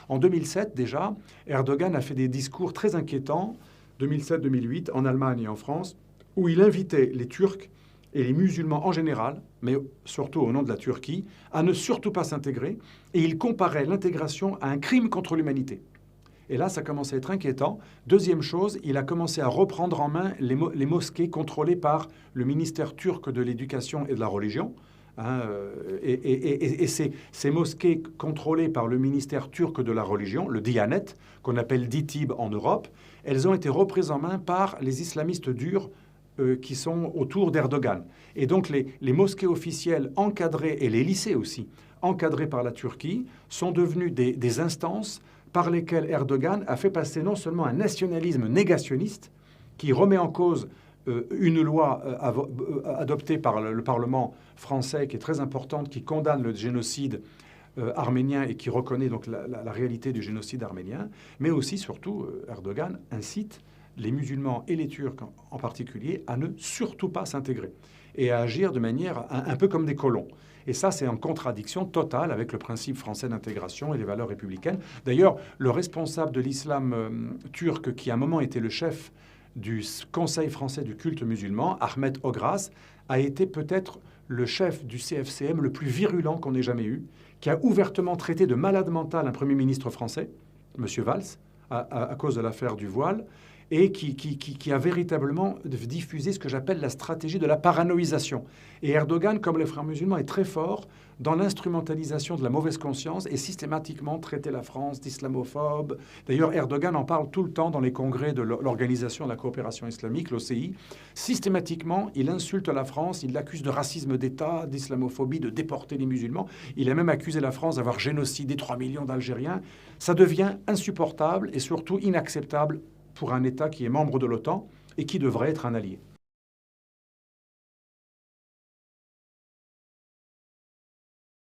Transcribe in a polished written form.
En 2007, déjà, Erdogan a fait des discours très inquiétants, 2007-2008, en Allemagne et en France, où il invitait les Turcs et les musulmans en général, mais surtout au nom de la Turquie, à ne surtout pas s'intégrer, et il comparait l'intégration à un crime contre l'humanité. Et là, ça commence à être inquiétant. Deuxième chose, il a commencé à reprendre en main les mosquées contrôlées par le ministère turc de l'Éducation et de la Religion. Et ces mosquées contrôlées par le ministère turc de la Religion, le Diyanet, qu'on appelle DİTİB en Europe, elles ont été reprises en main par les islamistes durs qui sont autour d'Erdogan. Et donc les mosquées officielles encadrées, et les lycées aussi, encadrés par la Turquie, sont devenus des instances par lesquelles Erdogan a fait passer non seulement un nationalisme négationniste qui remet en cause une loi adoptée par le Parlement français qui est très importante, qui condamne le génocide arménien et qui reconnaît donc la réalité du génocide arménien, mais aussi, surtout, Erdogan incite les musulmans et les Turcs en particulier à ne surtout pas s'intégrer et à agir de manière un peu comme des colons. Et ça, c'est en contradiction totale avec le principe français d'intégration et les valeurs républicaines. D'ailleurs, le responsable de l'islam turc, qui à un moment était le chef du Conseil français du culte musulman, Ahmet Ogras, a été peut-être le chef du CFCM le plus virulent qu'on ait jamais eu, qui a ouvertement traité de malade mental un Premier ministre français, M. Valls, à cause de l'affaire du voile, et qui a véritablement diffusé ce que j'appelle la stratégie de la paranoïsation. Et Erdogan, comme les frères musulmans, est très fort dans l'instrumentalisation de la mauvaise conscience et systématiquement traiter la France d'islamophobe. D'ailleurs, Erdogan en parle tout le temps dans les congrès de l'Organisation de la coopération islamique, l'OCI. Systématiquement, il insulte la France, il l'accuse de racisme d'État, d'islamophobie, de déporter les musulmans. Il a même accusé la France d'avoir génocidé 3 millions d'Algériens. Ça devient insupportable et surtout inacceptable pour un État qui est membre de l'OTAN et qui devrait être un allié.